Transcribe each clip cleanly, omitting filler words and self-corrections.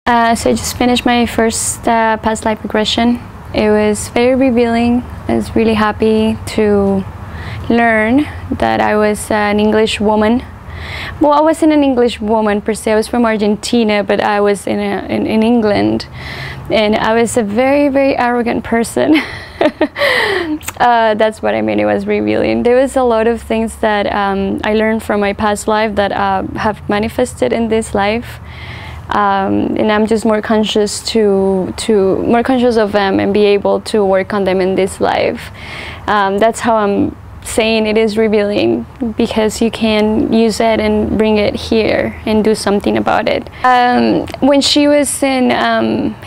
So I just finished my first past life regression. It was very revealing. I was really happy to learn that I was an English woman. Well, I wasn't an English woman per se. I was from Argentina, but I was in England, and I was a very, very arrogant person. That's what I mean. It was revealing. There was a lot of things that I learned from my past life that have manifested in this life. And I'm just more conscious more conscious of them and be able to work on them in this life. That's how I'm saying it is revealing, because you can use it and bring it here and do something about it. When she was in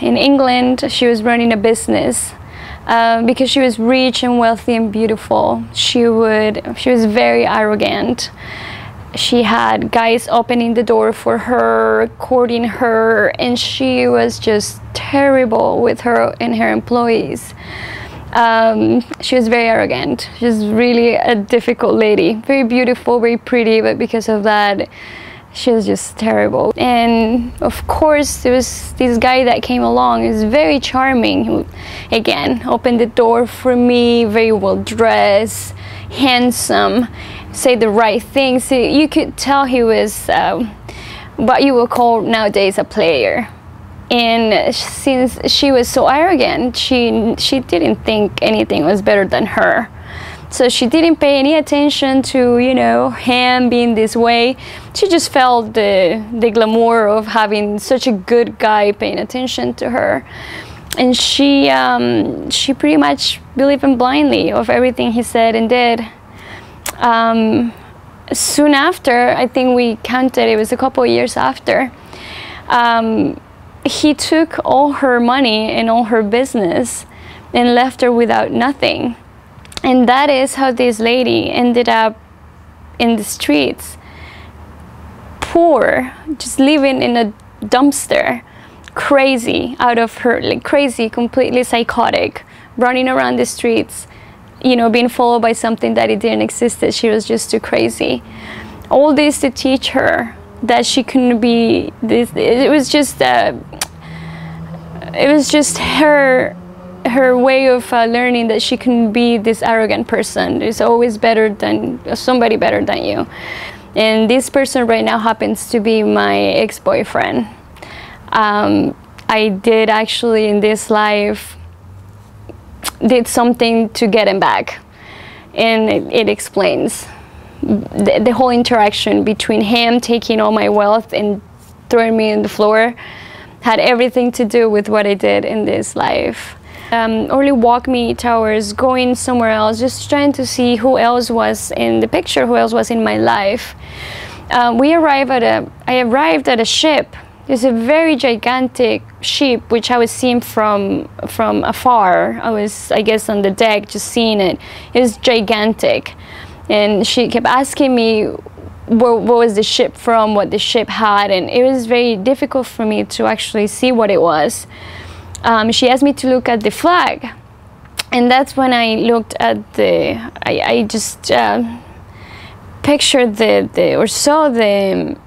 England, she was running a business. Because she was rich and wealthy and beautiful, she was very arrogant. She had guys opening the door for her, courting her, and she was just terrible with her and her employees. She was very arrogant. She was really a difficult lady. Very beautiful, very pretty, but because of that, she was just terrible. And of course, there was this guy that came along. He was very charming. He, again, opened the door for me, very well dressed, handsome, say the right things. So you could tell he was what you would call nowadays a player. And since she was so arrogant, she didn't think anything was better than her. So she didn't pay any attention to, you know, him being this way. She just felt the glamour of having such a good guy paying attention to her. And she pretty much believed him blindly of everything he said and did. Soon after, I think we counted, it was a couple of years after, he took all her money and all her business and left her without nothing. And that is how this lady ended up in the streets, poor, just living in a dumpster, crazy, out of her, like crazy, completely psychotic, running around the streets, you know, being followed by something that it didn't exist. She was just too crazy. All this to teach her that she couldn't be this. It was just her way of learning that she can be this arrogant person. There's always somebody better than you. And this person right now happens to be my ex-boyfriend. I did actually in this life did something to get him back, and it explains the whole interaction between him taking all my wealth and throwing me on the floor had everything to do with what I did in this life. Orly walked me towards going somewhere else, just trying to see who else was in the picture, who else was in my life. I arrived at a ship. It's a very gigantic ship, which I was seeing from afar. I was, I guess, on the deck, just seeing it. It was gigantic. And she kept asking me what was the ship from, what the ship had, and it was very difficult for me to actually see what it was. She asked me to look at the flag, and that's when I looked at I just pictured a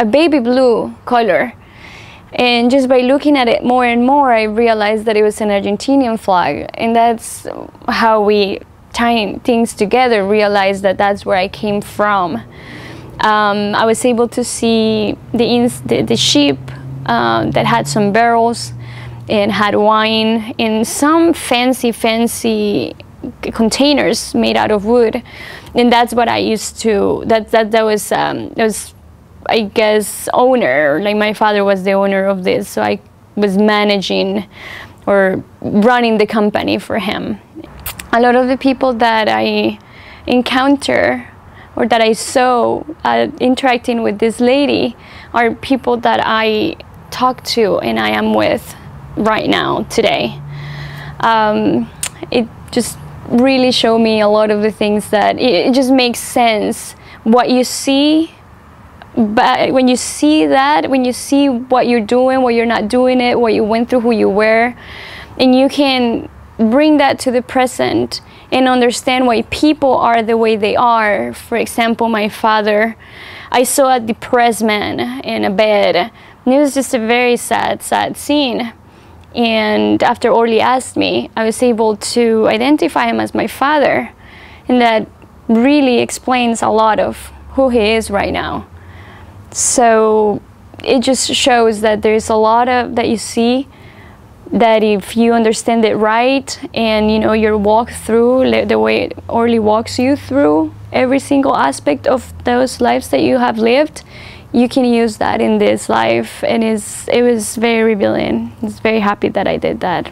baby blue color. And just by looking at it more and more, I realized that it was an Argentinian flag. And that's how we tie things together, realized that that's where I came from. I was able to see the ship that had some barrels and had wine in some fancy containers made out of wood. And that's what I used to, that was I guess owner, like my father was the owner of this, so I was managing or running the company for him. A lot of the people that I encounter or that I saw interacting with this lady are people that I talk to and I am with right now, today. It just really showed me a lot of the things that it just makes sense. What you see, but when you see that, when you see what you're doing, what you're not doing it, what you went through, who you were, and you can bring that to the present and understand why people are the way they are. For example, my father, I saw a depressed man in a bed And it was just a very sad scene. And after Orly asked me, I was able to identify him as my father. And that really explains a lot of who he is right now. So it just shows that there's a lot of that you see, that if you understand it right, and you know your walk through the way Orly walks you through every single aspect of those lives that you have lived, you can use that in this life. And it was very revealing. I was very happy that I did that.